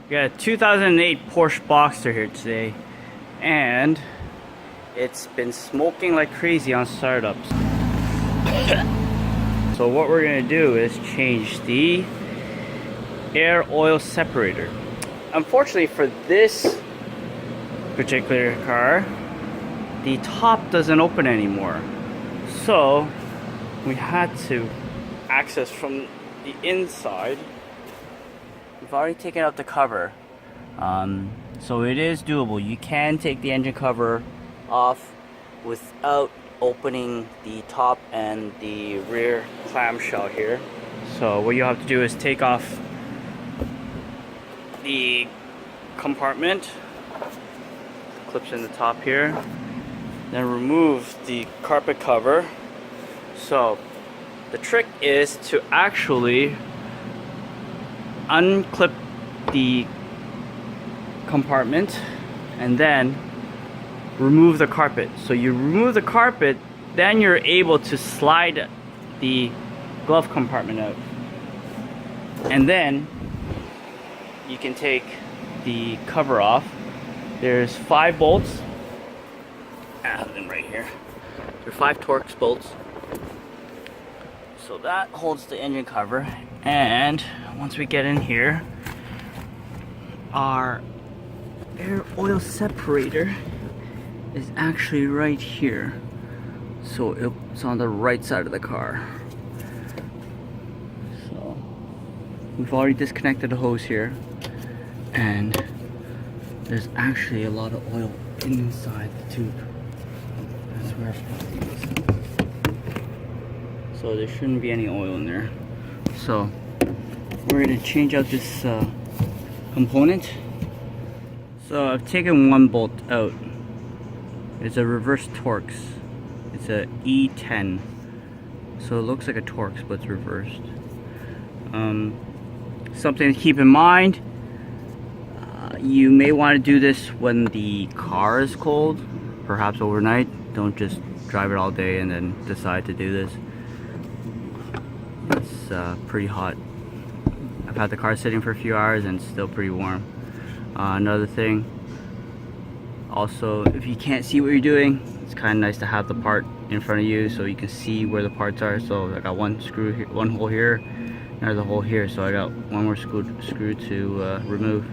We got a 2008 Porsche Boxster here today, and it's been smoking like crazy on startups. So what we're gonna do is change the air oil separator. Unfortunately for this particular car, the top doesn't open anymore, so we had to access from the inside. We've already taken out the cover, so it is doable. You can take the engine cover off without opening the top and the rear clamshell here. So what you have to do is take off the compartment, clips in the top here, then remove the carpet cover. So the trick is to actually unclip the compartment and then remove the carpet. So you remove the carpet, then you're able to slide the glove compartment out, and then you can take the cover off. There's 5 bolts. I have them right here. There are 5 Torx bolts. So that holds the engine cover, and once we get in here, our air oil separator is actually right here. So it's on the right side of the car. So we've already disconnected the hose here, and there's actually a lot of oil inside the tube. That's where I'm putting this. So there shouldn't be any oil in there. So we're going to change out this component. So I've taken one bolt out. It's a reverse Torx. It's a E10. So it looks like a Torx, but it's reversed. Something to keep in mind, you may want to do this when the car is cold, perhaps overnight. Don't just drive it all day and then decide to do this. It's pretty hot. I've had the car sitting for a few hours and it's still pretty warm. Another thing, also, if you can't see what you're doing, it's kind of nice to have the part in front of you so you can see where the parts are. So I got one screw here, one hole here, another hole here, so I got one more screw to remove,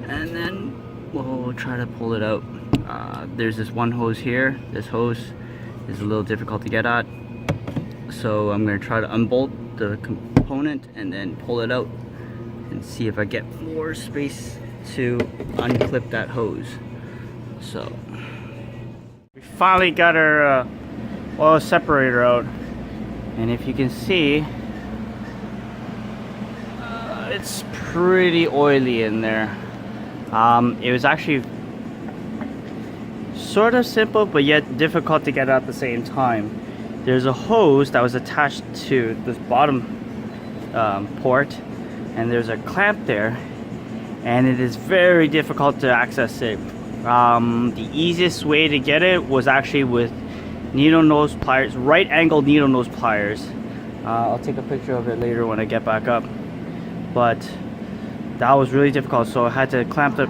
and then we'll try to pull it out. There's this one hose here. This hose is a little difficult to get at, so I'm going to try to unbolt the component and then pull it out and see if I get more space to unclip that hose. So we finally got our oil separator out, and if you can see, it's pretty oily in there. It was actually sort of simple but yet difficult to get at the same time. There's a hose that was attached to this bottom port, and there's a clamp there, and it is very difficult to access it. The easiest way to get it was actually with needle nose pliers, right angle needle nose pliers. I'll take a picture of it later when I get back up, but that was really difficult, so I had to clamp the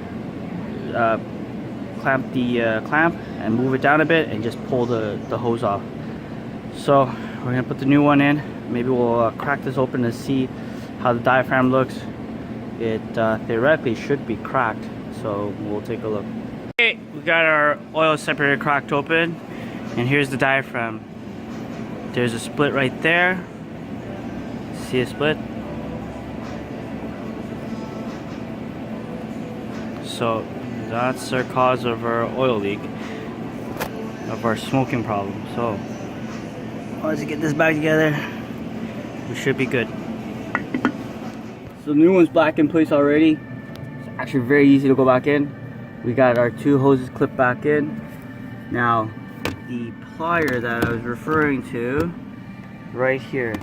clamp and move it down a bit and just pull the hose off. So we're gonna put the new one in. Maybe we'll crack this open to see how the diaphragm looks. It theoretically should be cracked, so we'll take a look. Okay, we got our oil separator cracked open, and here's the diaphragm. There's a split right there. See a split? So that's our cause of our oil leak, of our smoking problem. So let's get this back together. We should be good. So the new one's back in place already. It's actually very easy to go back in. We got our 2 hoses clipped back in. Now the plier that I was referring to right here.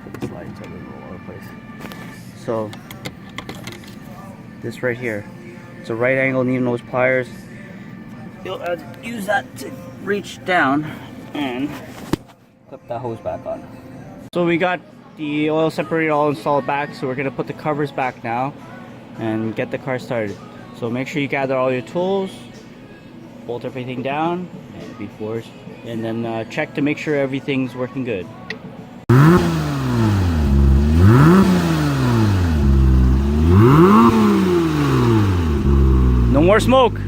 Put the slides all over the place. So this right here, it's a right angle needle nose pliers. You'll use that to reach down and clip that hose back on. So we got the oil separator all installed back, so we're gonna put the covers back now and get the car started. So make sure you gather all your tools, bolt everything down and then check to make sure everything's working good. No more smoke.